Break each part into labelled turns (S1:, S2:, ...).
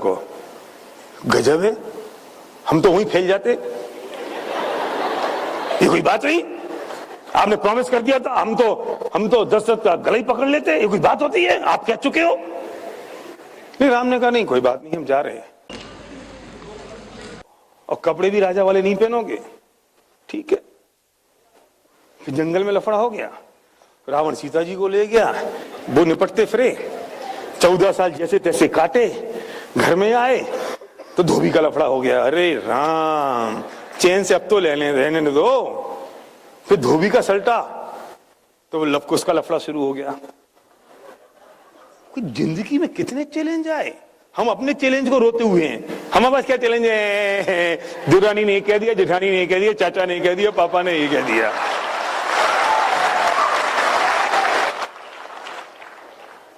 S1: को। गजब है, हम तो वहीं फैल जाते। ये कोई बात नहीं, आपने प्रॉमिस कर दिया था, हम तो दशरथ का गला ही पकड़ लेते। ये कोई बात होती है? आप कह चुके हो। नहीं, राम ने कहा नहीं कोई बात नहीं, हम जा रहे हैं। और कपड़े भी राजा वाले नहीं पहनोगे, ठीक है। फिर जंगल में लफड़ा हो गया, रावण सीता जी को ले गया, वो निपटते फिरे, 14 साल जैसे तैसे काटे, घर में आए तो धोबी का लफड़ा हो गया। अरे राम, चैन से अब तो रहने दो। फिर धोबी का सल्टा तो लवकुश का लफड़ा शुरू हो गया। जिंदगी में कितने चैलेंज आए, हम अपने चैलेंज को रोते हुए हैं। हमारे पास क्या चैलेंज है? दुरानी ने कह दिया, जेठानी ने कह दिया, चाचा ने कह दिया, पापा ने ये कह दिया।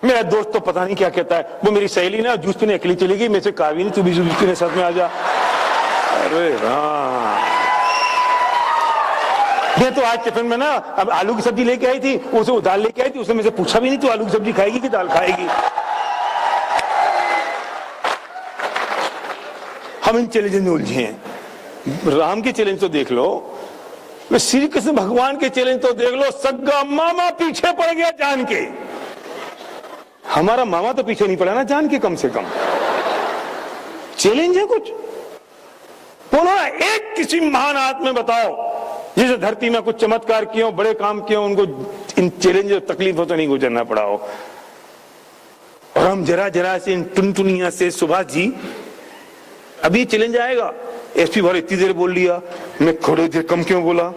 S1: मेरा दोस्त तो पता नहीं क्या कहता है, वो मेरी सहेली ना जूस पीने अकेली चली गई, मेरे से कहा भी नहीं तू भी जूस पीने साथ में आ जा। अरे राम, मैं तो आज टिफिन में ना अब आलू की सब्जी लेके आई थी, उसे दाल लेके आई थी, उसने मुझसे पूछा भी नहीं तू आलू की सब्जी खाएगी कि दाल खाएगी। हम इन चैलेंज में उलझे हैं। राम के चैलेंज तो देख लो, श्री कृष्ण भगवान के चैलेंज तो देख लो। सग्गा मामा पीछे पड़ गया जान के। हमारा मामा तो पीछे नहीं पड़ा ना जान के, कम से कम चैलेंज है कुछ। बोलो ना एक किसी महान आत्मा में बताओ जिसे धरती में कुछ चमत्कार किए हो, बड़े काम किए हो, उनको इन चैलेंज और तकलीफों से नहीं गुजरना पड़ा हो। और हम जरा जरा से इन टुनटुनिया से, सुभाष जी अभी चैलेंज आएगा, एसपी भाई इतनी देर बोल लिया, मैं थोड़ी देर कम क्यों बोला,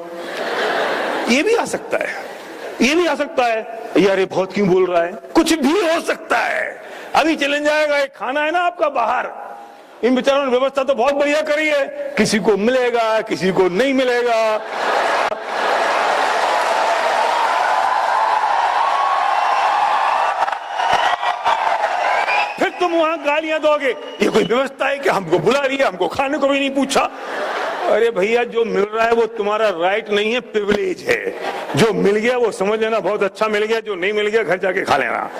S1: ये भी आ सकता है, ये भी आ सकता है। यार ये बहुत क्यों बोल रहा है, कुछ भी हो सकता है। अभी चैलेंज आएगा। एक खाना है ना आपका बाहर, इन बेचारों ने व्यवस्था तो बहुत बढ़िया करी है, किसी को मिलेगा किसी को नहीं मिलेगा। फिर तुम वहां गालियां दोगे, ये कोई व्यवस्था है कि हमको बुला रही है, हमको खाने को भी नहीं पूछा। अरे भैया, जो मिल रहा है वो तुम्हारा राइट नहीं है, प्रिविलेज है। जो मिल गया वो समझ लेना बहुत अच्छा मिल गया, जो नहीं मिल गया घर जाके खा लेना।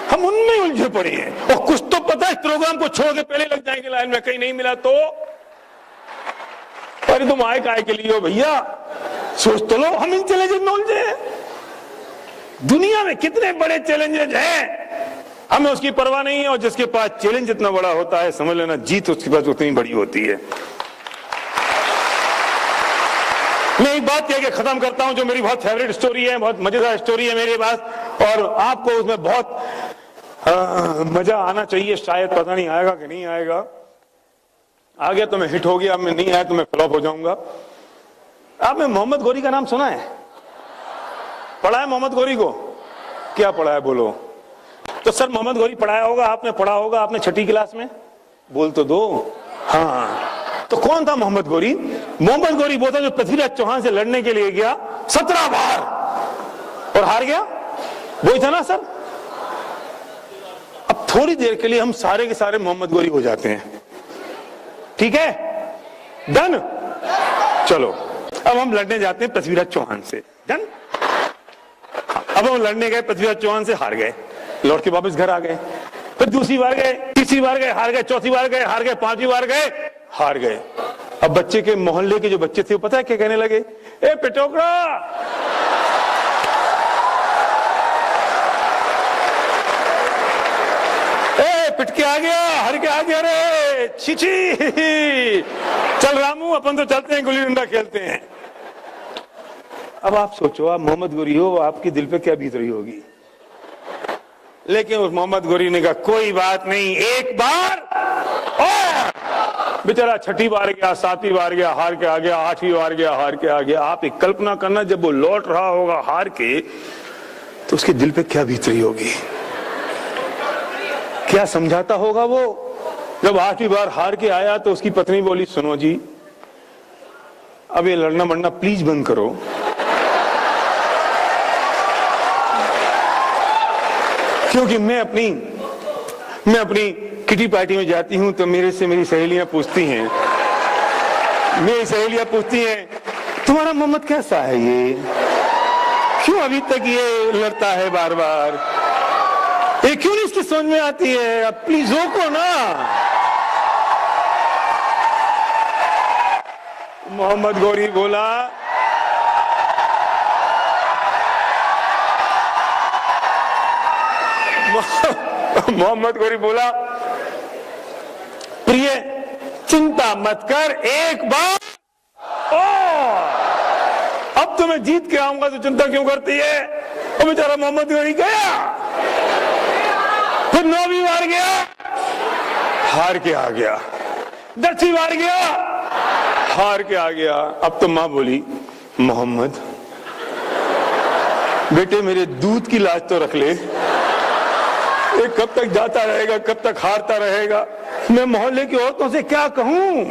S1: हम उनमें उलझे पड़े हैं। और कुछ तो पता है, प्रोग्राम को छोड़ के पहले लग जाएंगे लाइन में, कहीं नहीं मिला तो। अरे तुम आए काहे के लिए हो भैया, सोच तो लो। हम इन चैलेंजेस में उलझे हैं। दुनिया में कितने बड़े चैलेंजेस हैं, हमें उसकी परवाह नहीं है। और जिसके पास चैलेंज इतना बड़ा होता है, समझ लेना जीत उसके पास उतनी बड़ी होती है। मैं एक बात कह के खत्म करता हूं, जो मेरी बहुत फेवरेट स्टोरी है, बहुत मजेदार स्टोरी है मेरे पास, और आपको उसमें बहुत मजा आना चाहिए। शायद पता नहीं आएगा कि नहीं आएगा। आ गया तो मैं हिट हो गया, मैं नहीं आया तो मैं फ्लॉप हो जाऊंगा। आपने मोहम्मद गौरी का नाम सुना है? पढ़ा है मोहम्मद गौरी को? क्या पढ़ा है बोलो तो। सर मोहम्मद गौरी पढ़ाया होगा आपने, पढ़ा होगा आपने छठी क्लास में, बोल तो दो। हाँ, तो कौन था मोहम्मद गौरी? मोहम्मद गौरी वो था जो पृथ्वीराज चौहान से लड़ने के लिए गया 17 बार और हार गया, वही था ना सर। अब थोड़ी देर के लिए हम सारे के सारे मोहम्मद गौरी हो जाते हैं, ठीक है? डन? चलो अब हम लड़ने जाते हैं पृथ्वीराज चौहान से। डन? अब हम लड़ने गए, पृथ्वीराज चौहान से हार गए, लौट के वापस घर आ गए। फिर दूसरी बार गए, तीसरी बार गए, हार गए, चौथी बार गए, हार गए, पांचवी बार गए, हार गए। अब बच्चे के मोहल्ले के जो बच्चे थे वो पता है क्या कहने लगे? ए पिटोकड़ा, ए पिट के आ गया, हर के आ गया, रे छिची। चल रामू, अपन तो चलते हैं, गुल्ली डंडा खेलते हैं। अब आप सोचो, आप मोहम्मद गौरी हो, आपके दिल पे क्या बीत रही होगी। लेकिन उस मोहम्मद गौरी ने कहा कोई बात नहीं, एक बार और। बेचारा छठी बार गया, सातवीं बार गया, हार के आ गया, आठवीं बार गया, हार के आ गया। आप एक कल्पना करना, जब वो लौट रहा होगा हार के, तो उसके दिल पे क्या बीत रही होगी, क्या समझाता होगा वो। जब आठवीं बार हार के आया तो उसकी पत्नी बोली, सुनो जी, अब ये लड़ना मरना प्लीज बंद करो। क्योंकि मैं अपनी किटी पार्टी में जाती हूं तो मेरे से मेरी सहेलियां पूछती हैं, तुम्हारा मोहम्मद कैसा है, ये क्यों अभी तक ये लड़ता है बार बार। ये क्यों नहीं इसकी समझ में आती है? अब प्लीज रोको ना। मोहम्मद गौरी बोला, मोहम्मद गौरी बोला, प्रिय चिंता मत कर, एक बार अब तो मैं जीत के आऊंगा, तो चिंता क्यों करती है? और बेचारा मोहम्मद गौरी गया, फिर 9वीं बार गया, हार के आ गया, 10वीं बार गया, हार के आ गया। अब तो मां बोली, मोहम्मद बेटे मेरे दूध की लाज तो रख ले, ये कब तक जाता रहेगा, कब तक हारता रहेगा, मैं मोहल्ले की औरतों से क्या कहूं?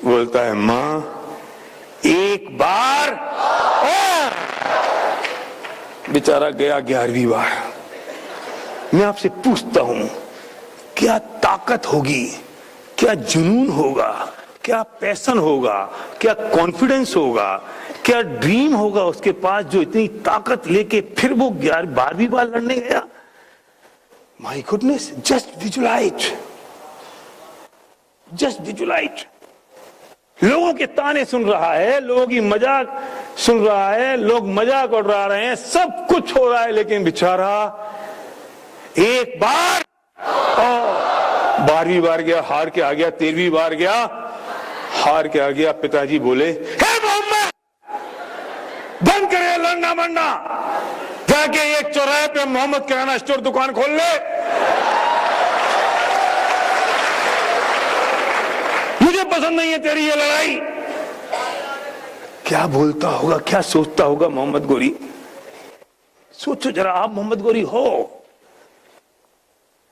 S1: बोलता है, मां एक बार और। बेचारा गया 11वीं बार। मैं आपसे पूछता हूं, क्या ताकत होगी, क्या जुनून होगा, क्या पैशन होगा, क्या कॉन्फिडेंस होगा, क्या ड्रीम होगा उसके पास, जो इतनी ताकत लेके फिर वो 12वीं बार लड़ने गया? My goodness, just visualise, just visualise. लोगों के ताने सुन रहा है, लोगों की मजाक सुन रहा है, लोग मजाक उड़ा रहे हैं, सब कुछ हो रहा है, लेकिन बेचारा एक बार और 12वीं बार गया, हार के आ गया, 13वीं बार गया, हार के आ गया। पिताजी बोले, हे मोहम्मद, बंद करे लड़ना मरना, जाके एक चौराहे पे मोहम्मद किराना स्टोर दुकान खोल ले, मुझे पसंद नहीं है तेरी ये लड़ाई। क्या बोलता होगा, क्या सोचता होगा मोहम्मद गौरी? सोचो जरा, आप मोहम्मद गौरी हो,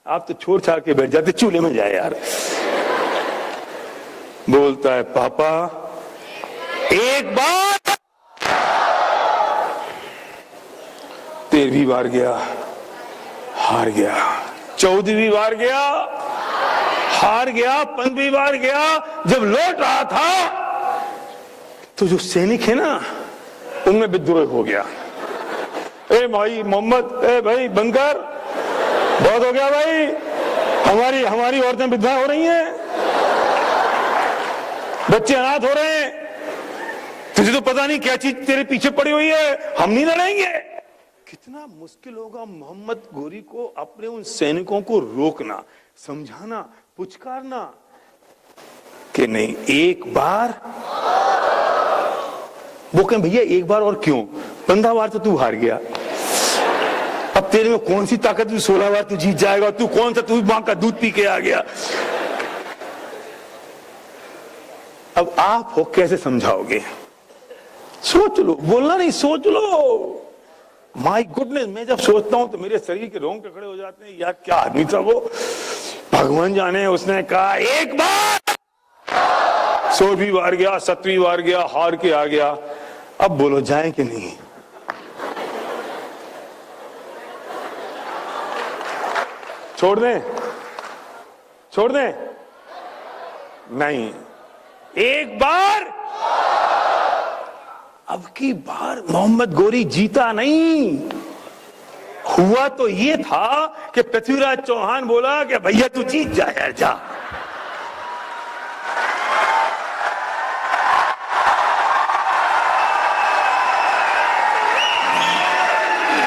S1: आप तो छोड़ छाड़ के बैठ जाते, चूल्हे में जाए यार। बोलता है, पापा एक बार। 13वीं बार गया, हार गया, 14वीं बार गया, हार गया, 15वीं बार गया। जब लौट रहा था तो जो सैनिक है ना, उनमें विद्रोह हो गया। ए भाई मोहम्मद, ए भाई बनकर, बहुत हो गया भाई, हमारी औरतें विधवा हो रही हैं, बच्चे अनाथ हो रहे हैं, तुझे तो पता नहीं क्या चीज तेरे पीछे पड़ी हुई है, हम नहीं लड़ेंगे। कितना मुश्किल होगा मोहम्मद गौरी को अपने उन सैनिकों को रोकना, समझाना, पुचकारना कि नहीं, एक बार। वो कहें, भैया एक बार और क्यों, 15 बार तो तू हार गया, अब तेरे में कौन सी ताकत, 16 बार तू जीत जाएगा, तू कौन सा, तू मां का दूध पी के आ गया। अब आप हो, कैसे समझाओगे? सोच लो, बोलना नहीं, सोच लो। माय गुडनेस, मैं जब सोचता हूं तो मेरे शरीर के रोंगटे खड़े हो जाते हैं। यार क्या आदमी था वो, भगवान जाने। उसने कहा एक बार, 16वीं बार गया, 17वीं बार गया, हार के आ गया। अब बोलो जाए कि नहीं? छोड़ दें, छोड़ दें? नहीं, एक बार। अब की बार मोहम्मद गौरी जीता नहीं। हुआ तो ये था कि पृथ्वीराज चौहान बोला कि भैया तू जीत जा यार, जा।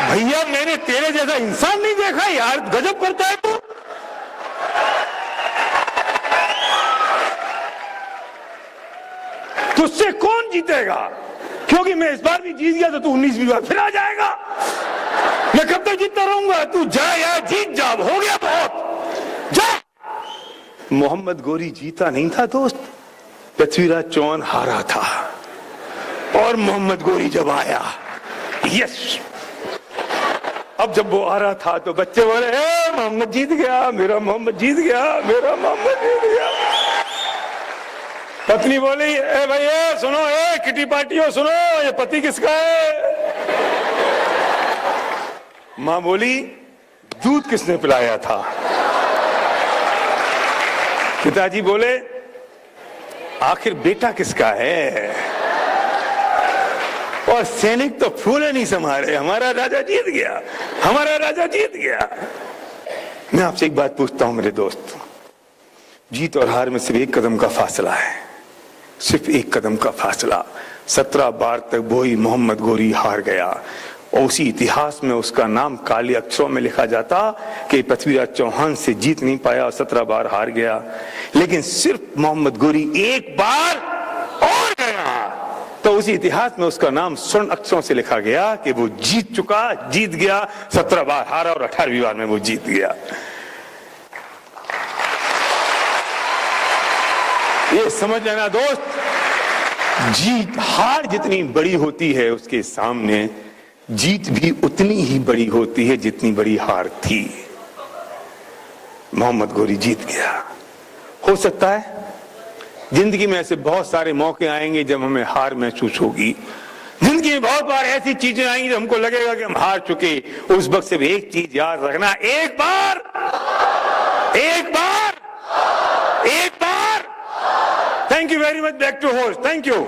S1: भैया मैंने तेरे जैसा इंसान नहीं देखा यार, गजब करता है तू। तुझसे कौन जीतेगा? क्योंकि मैं इस बार भी जीत गया तो तू 19वीं बार फिर आ जाएगा। मैं कब तक जीतता रहूंगा? तू जा यार, जीत जा, हो गया बहुत, जा। मोहम्मद गौरी जीता नहीं था दोस्त, पृथ्वीराज चौहान हारा था। और मोहम्मद गौरी जब आया, यस, अब जब वो आ रहा था तो बच्चे बोले, मोहम्मद जीत गया, मेरा मोहम्मद जीत गया, मेरा मोहम्मद जीत गया। पत्नी बोली, ए भाई सुनो, किटी पार्टियों सुनो, ये पति किसका है? मां बोली, दूध किसने पिलाया था? पिताजी बोले, आखिर बेटा किसका है? और सैनिक तो फूले नहीं समा रहे, हमारा राजा जीत गया, हमारा राजा जीत गया। मैं आपसे एक बात पूछता हूं मेरे दोस्त, जीत और हार में सिर्फ एक कदम का फासला है, सिर्फ एक कदम का फासला। 17 बार तक वही मोहम्मद गोरी हार गया और उसी इतिहास में उसका नाम काले अक्षरों में लिखा जाता कि पृथ्वीराज चौहान से जीत नहीं पाया और 17 बार हार गया। लेकिन सिर्फ मोहम्मद गोरी एक बार और गया तो उसी इतिहास में उसका नाम स्वर्ण अक्षरों से लिखा गया कि वो जीत चुका, जीत गया। 17 बार हारा और 18वीं बार में वो जीत गया। ये समझ लेना दोस्त, जीत हार जितनी बड़ी होती है उसके सामने जीत भी उतनी ही बड़ी होती है जितनी बड़ी हार थी। मोहम्मद गोरी जीत गया। हो सकता है जिंदगी में ऐसे बहुत सारे मौके आएंगे जब हमें हार महसूस होगी। जिंदगी में बहुत बार ऐसी चीजें आएंगी जब हमको लगेगा कि हम हार चुके। उस वक्त सिर्फ एक चीज याद रखना, एक बार, एक बार, एक बार। Thank you very much. Back to host. Thank you.